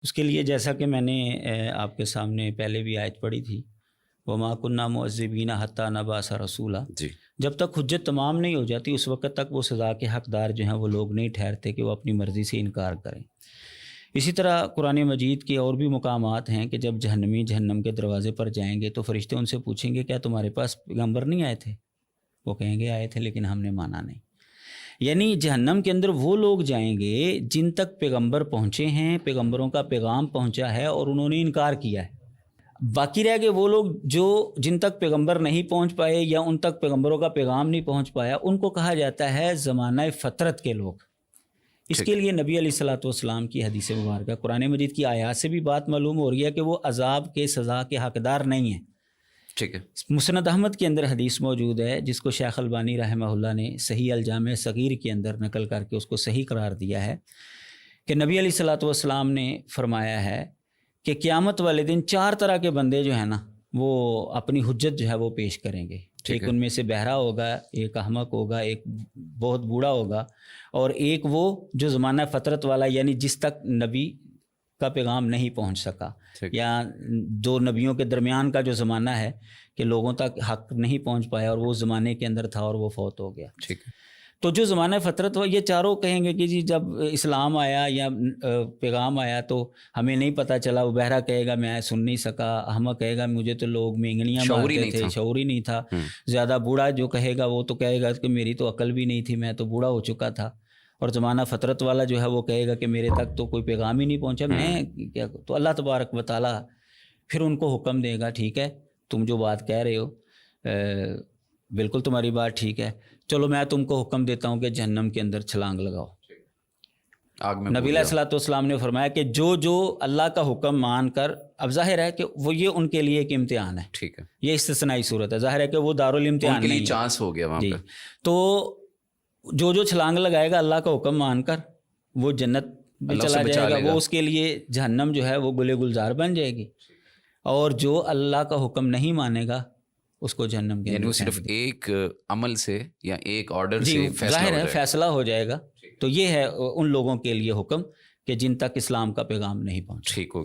اس کے لیے جیسا کہ میں نے آپ کے سامنے پہلے بھی آیت پڑھی تھی، وَمَا كُنَّا مُعَذِّبِينَ حَتَّىٰ نَبْعَثَ رَسُولًا، جی، جب تک حجت تمام نہیں ہو جاتی اس وقت تک وہ سزا کے حقدار جو ہیں وہ لوگ نہیں ٹھہرتے کہ وہ اپنی مرضی سے انکار کریں۔ اسی طرح قرآن مجید کے اور بھی مقامات ہیں کہ جب جہنمی جہنم کے دروازے پر جائیں گے تو فرشتے ان سے پوچھیں گے کیا تمہارے پاس پیغمبر نہیں آئے تھے؟ وہ کہیں گے آئے تھے لیکن ہم نے مانا نہیں۔ یعنی جہنم کے اندر وہ لوگ جائیں گے جن تک پیغمبر پہنچے ہیں، پیغمبروں کا پیغام پہنچا ہے اور انہوں نے انکار کیا ہے۔ باقی رہ گئے وہ لوگ جو جن تک پیغمبر نہیں پہنچ پائے یا ان تک پیغمبروں کا پیغام نہیں پہنچ پایا، ان کو کہا جاتا ہے زمانہ فطرت کے لوگ۔ اس کے لیے نبی علیہ الصلوۃ والسلام کی حدیث مبارکہ، قرآن مجید کی آیات سے بھی بات معلوم ہو رہی ہے کہ وہ عذاب کے سزا کے حقدار نہیں ہیں۔ ٹھیک ہے۔ مسند احمد کے اندر حدیث موجود ہے جس کو شیخ البانی رحمہ اللہ نے صحیح الجامع صغیر کے اندر نقل کر کے اس کو صحیح قرار دیا ہے کہ نبی علیہ الصلوۃ والسلام نے فرمایا ہے کہ قیامت والے دن 4 طرح کے بندے جو ہیں نا وہ اپنی حجت جو ہے وہ پیش کریں گے۔ ایک ان میں سے بہرا ہوگا، ایک احمق ہوگا، ایک بہت بوڑھا ہوگا، اور ایک وہ جو زمانہ فطرت والا، یعنی جس تک نبی کا پیغام نہیں پہنچ سکا، یا 2 نبیوں کے درمیان کا جو زمانہ ہے کہ لوگوں تک حق نہیں پہنچ پایا اور وہ زمانے کے اندر تھا اور وہ فوت ہو گیا۔ ٹھیک ہے۔ تو جو زمانہ فطرت ہوا، یہ چاروں کہیں گے کہ جی جب اسلام آیا یا پیغام آیا تو ہمیں نہیں پتہ چلا۔ وہ بہرا کہے گا میں سن نہیں سکا، احمق کہے گا مجھے تو لوگ مینگنیاں مارتے تھے، شعور ہی نہیں تھا، زیادہ بوڑھا جو کہے گا وہ تو کہے گا کہ میری تو عقل بھی نہیں تھی، میں تو بوڑھا ہو چکا تھا، اور زمانہ فطرت والا جو ہے وہ کہے گا کہ میرے تک تو کوئی پیغام ہی نہیں پہنچا، میں کیا۔ تو اللہ تبارک و تعالیٰ پھر ان کو حکم دے گا ٹھیک ہے تم جو بات کہہ رہے ہو بالکل تمہاری بات ٹھیک ہے، چلو میں تم کو حکم دیتا ہوں کہ جہنم کے اندر چھلانگ لگاؤ۔ نبی علیہ الصلوۃ والسلام نے فرمایا کہ جو اللہ کا حکم مان کر، اب ظاہر ہے کہ وہ یہ ان کے لیے ایک امتحان ہے، ٹھیک ہے، یہ استثنائی صورت ہے، ظاہر ہے کہ وہ دارالامتحان نہیں ہے، چانس ہو گیا وہاں پہ۔ تو جو چھلانگ لگائے گا اللہ کا حکم مان کر وہ جنت میں چلا جائے گا، وہ اس کے لیے جہنم جو ہے وہ گلے گلزار بن جائے گی، اور جو اللہ کا حکم نہیں مانے گا اس کو جہنم کے، یعنی وہ صرف ایک عمل سے یا ایک آرڈر سے ظاہر ہے فیصلہ ہو جائے گا۔ تو یہ ہے ان لوگوں کے لیے حکم کہ جن تک اسلام کا پیغام نہیں پہنچا۔ ٹھیک ہو گیا۔